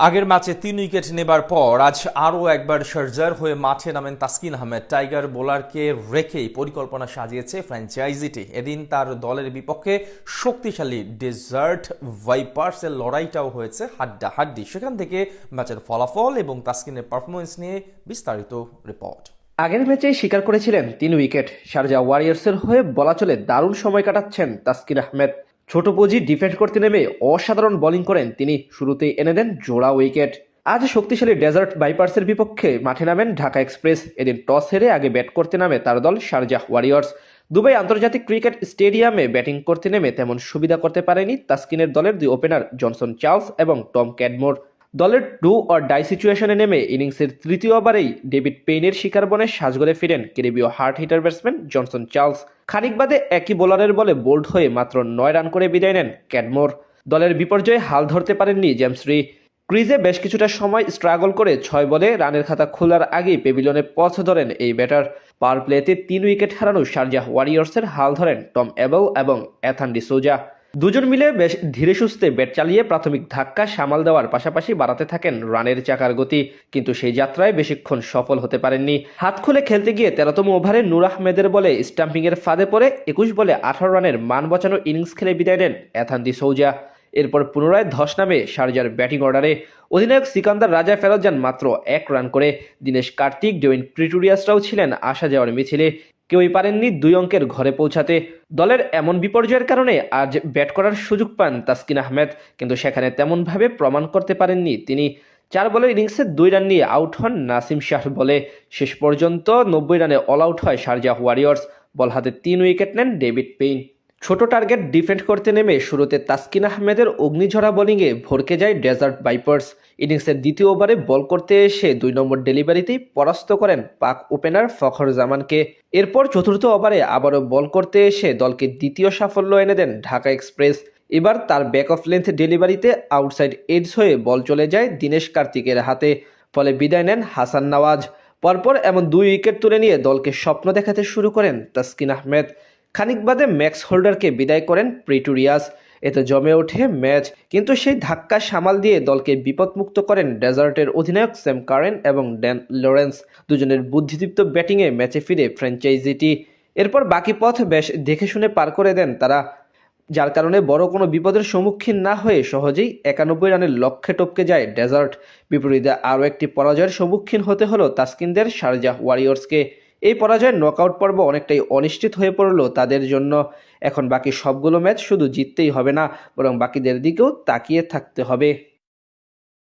আগের ম্যাচে ৩ উইকেট নেবার পর আজ আরও একবার শারজার হয়ে মাঠে নামেন তাসকিন আহমেদ। টাইগার বোলারকে রেখেই পরিকল্পনা সাজিয়েছে ফ্র্যাঞ্চাইজিটি। এদিন তার দলের বিপক্ষে শক্তিশালী ডেজার্ট ভাইপার্সের লড়াইটাও হয়েছে হাড্ডাহাড্ডি। সেখান থেকে ম্যাচের ফলাফল এবং তাসকিনের পারফরমেন্স নিয়ে বিস্তারিত রিপোর্ট। আগের ম্যাচেই স্বীকার করেছিলেন ৩ উইকেট। শারজা ওয়ারিয়র্সের হয়ে বলা চলে দারুণ সময় কাটাচ্ছেন তাসকিন আহমেদ। ছোট পুঁজি ডিফেন্ড করতে নেমে অসাধারণ বোলিং করেন তিনি, শুরুতেই এনে দেন জোড়া উইকেট। আজ শক্তিশালী ডেজার্ট ভাইপার্সের বিপক্ষে মাঠে নামেন ঢাকা এক্সপ্রেস। এদিন টস হেরে আগে ব্যাট করতে নামে তার দল শারজা ওয়ারিয়র্স। দুবাই আন্তর্জাতিক ক্রিকেট স্টেডিয়ামে ব্যাটিং করতে নেমে তেমন সুবিধা করতে পারেনি তাসকিনের দলের দুই ওপেনার জনসন চার্লস এবং টম ক্যাডমোর। দলের ডু অর ডাই সিচুয়েশনে নেমে ইনিংসের তৃতীয় ওভারেই ডেভিড পেইনের শিকার বনে সাজঘরে ফিরেন ক্যারিবীয় hard hitter batsman Johnson Charles. খানিক বাদে একই বোলারের বলে বোল্ড হয়ে মাত্র ৯ রান করে বিদায় নেন ক্যাডমোর। দলের বিপর্যয়ে হাল ধরতে পারেননি জেমস রি। ক্রিজে বেশ কিছুটা সময় স্ট্রাগল করে ৬ বলে রানের খাতা খোলার আগেই পেভিলিয়নে পথ ধরেন এই ব্যাটার। পাওয়ার প্লেতে ৩ উইকেট হারানো শারজাহ ওয়ারিয়র্সের হাল ধরেন টম অ্যাবেল এবং এথান ডিসৌজা। দুজন মিলে বেশ ধীরে সুস্থে ব্যাট চালিয়ে প্রাথমিক ধাক্কা সামাল দেওয়ার পাশাপাশি বাড়াতে থাকেন রানের চাকার গতি, কিন্তু সেই যাত্রায় বেশিক্ষণ সফল হতে পারেননি। হাত খুলে খেলতে গিয়ে ১৩তম ওভারে নূর আহমেদের বলে স্টাম্পিংয়ের ফাঁদে পড়ে ২১ বলে ১৮ রানের মান বাঁচানো ইনিংস খেলে বিদায় নেন এথান ডিসৌজা। এরপর পুনরায় ধস নামে শারজার ব্যাটিং অর্ডারে। অধিনায়ক সিকান্দার রাজা ফেরত যান মাত্র ১ রান করে। দীনেশ কার্তিক, ডেভিন প্রিটোরিয়াসরাও ছিলেন আসা যাওয়ার মিছিলে, কেউই পারেননি ২ অঙ্কের ঘরে পৌঁছাতে। দলের এমন বিপর্যয়ের কারণে আজ ব্যাট করার সুযোগ পান তাসকিন আহমেদ, কিন্তু সেখানে তেমনভাবে প্রমাণ করতে পারেননি তিনি। ৪ বলের ইনিংসে ২ রান নিয়ে আউট হন নাসিম শাহ বলে। শেষ পর্যন্ত ৯০ রানে অল আউট হয় শারজাহ ওয়ারিয়র্স। বল হাতে ৩ উইকেট নেন ডেভিড পেইন। ছোট টার্গেট ডিফেন্ড করতে নেমে শুরুতে তাসকিন আহমেদের অগ্নিঝরা বোলিংয়ে ভরকে যায় ডেজার্ট ভাইপার্স। ইনিংসের দ্বিতীয় ওভারে বল করতে এসে ২ নম্বর ডেলিভারিতেই পরাস্ত করেন পাক ওপেনার ফখর জামানকে। এরপর চতুর্থ ওভারে আবারও বল করতে এসে দলকে দ্বিতীয় সাফল্য এনে দেন ঢাকা এক্সপ্রেস। এবার তার ব্যাক অফ লেন্থ ডেলিভারিতে আউটসাইড এজ হয়ে বল চলে যায় দীনেশ কার্তিকের হাতে, ফলে বিদায় নেন হাসান নওয়াজ। পরপর এমন ২ উইকেট তুলে নিয়ে দলকে স্বপ্ন দেখাতে শুরু করেন তাসকিন আহমেদ। খানিক বাদে ম্যাক্স হোল্ডারকে বিদায় করেন প্রিটোরিয়াস। এতে জমে ওঠে ম্যাচ, কিন্তু সেই ধাক্কা সামাল দিয়ে দলকে বিপদমুক্ত করেন ডেজার্টের অধিনায়ক স্যাম কারেন এবং ড্যান লরেন্স। দুজনের বুদ্ধিদীপ্ত ব্যাটিংয়ে ম্যাচে ফিরে ফ্র্যাঞ্চাইজিটি। এরপর বাকি পথ বেশ দেখে শুনে পার করে দেন তারা, যার কারণে বড় কোনো বিপদের সম্মুখীন না হয়ে সহজেই ৯১ রানের লক্ষ্যে টপকে যায় ডেজার্ট। বিপরীতে আরও একটি পরাজয়ের সম্মুখীন হতে হলো তাসকিনদের শারজাহ ওয়ারিয়র্সকে। এই পরাজয়ের নকআউট পর্ব অনেকটাই অনিশ্চিত হয়ে পড়ল তাদের জন্য। এখন বাকি সবগুলো ম্যাচ শুধু জিততেই হবে না, বরং বাকিদের দিকেও তাকিয়ে থাকতে হবে।